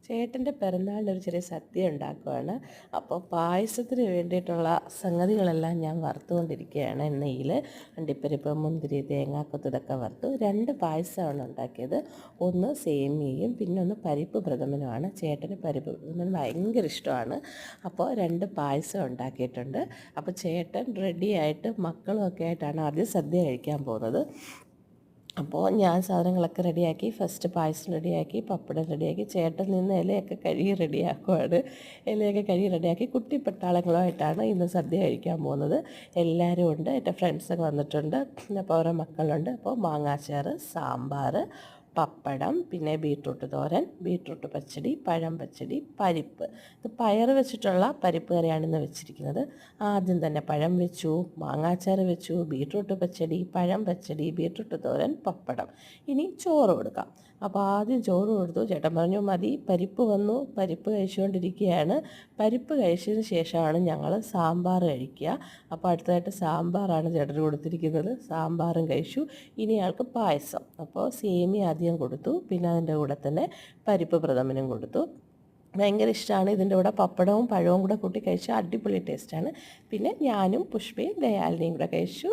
ചേട്ടൻ്റെ പിറന്നാളിനൊരു ചെറിയ സദ്യ ഉണ്ടാക്കുവാണ്. അപ്പോൾ പായസത്തിന് വേണ്ടിയിട്ടുള്ള സംഗതികളെല്ലാം ഞാൻ വറുത്തുകൊണ്ടിരിക്കുകയാണ് എണ്ണയിൽ. അണ്ടിപ്പരിപ്പ്, മുന്തിരി, തേങ്ങാക്കൊത്ത് ഇതൊക്കെ വറുത്തു. 2 പായസമാണ് ഉണ്ടാക്കിയത്. ഒന്ന് സേമിയയും പിന്നെ ഒന്ന് പരിപ്പ് പ്രഥമനുമാണ്. ചേട്ടന് പരിപ്പ് പ്രഥമൻ ഭയങ്കര ഇഷ്ടമാണ്. അപ്പോൾ 2 പായസം ഉണ്ടാക്കിയിട്ടുണ്ട്. അപ്പോൾ ചേട്ടൻ റെഡിയായിട്ട് മക്കളുമൊക്കെ ആയിട്ടാണ് ആദ്യം സദ്യ കഴിക്കാൻ പോകുന്നത്. അപ്പോൾ ഞാൻ സാധനങ്ങളൊക്കെ റെഡിയാക്കി. ഫസ്റ്റ് പായസം റെഡിയാക്കി, പപ്പടം റെഡിയാക്കി. ചേട്ടൻ നിന്ന് ഇലയൊക്കെ കഴുകി റെഡിയാക്കുവാണ്. ഇലയൊക്കെ കഴുകി റെഡിയാക്കി കുട്ടിപ്പട്ടാളങ്ങളുമായിട്ടാണ് ഇന്ന് സദ്യ കഴിക്കാൻ പോകുന്നത്. എല്ലാവരും ഉണ്ട്. എൻ്റെ ഫ്രണ്ട്സൊക്കെ വന്നിട്ടുണ്ട്. അപ്പോൾ അവരുടെ മക്കളുണ്ട്. അപ്പോൾ മാങ്ങാച്ചാറ്, സാമ്പാർ, പപ്പടം, പിന്നെ ബീട്രൂട്ട് തോരൻ, ബീട്രൂട്ട് പച്ചടി, പഴം പച്ചടി, പരിപ്പ്. ഇത് പയർ വെച്ചിട്ടുള്ള പരിപ്പ് കറിയാണ് ഇന്ന് വെച്ചിരിക്കുന്നത്. ആദ്യം തന്നെ പഴം വെച്ചു, മാങ്ങാച്ചാറ് വെച്ചു, ബീട്രൂട്ട് പച്ചടി, പഴം പച്ചടി, ബീട്രൂട്ട് തോരൻ, പപ്പടം. ഇനി ചോറ് കൊടുക്കാം. അപ്പോൾ ആദ്യം ചോറ് കൊടുത്തു. ചേട്ടൻ പറഞ്ഞു മതി. പരിപ്പ് വന്നു. പരിപ്പ് കഴിച്ചുകൊണ്ടിരിക്കുകയാണ്. പരിപ്പ് കഴിച്ചതിന് ശേഷമാണ് ഞങ്ങൾ സാമ്പാർ കഴിക്കുക. അപ്പോൾ അടുത്തതായിട്ട് സാമ്പാറാണ് ചേട്ടന് കൊടുത്തിരിക്കുന്നത്. സാമ്പാറും കഴിച്ചു. ഇനി ആൾക്ക് പായസം. അപ്പോൾ സേമിയ ആദ്യം കൊടുത്തു. പിന്നെ അതിൻ്റെ കൂടെ തന്നെ പരിപ്പ് പ്രഥമനും കൊടുത്തു. ഭയങ്കര ഇഷ്ടമാണ്. ഇതിൻ്റെ കൂടെ പപ്പടവും പഴവും കൂടെ കൂട്ടി കഴിച്ചാൽ അടിപൊളി ടേസ്റ്റാണ്. പിന്നെ ഞാനും പുഷ്പയും ദയാലിനിയും കൂടെ കഴിച്ചു.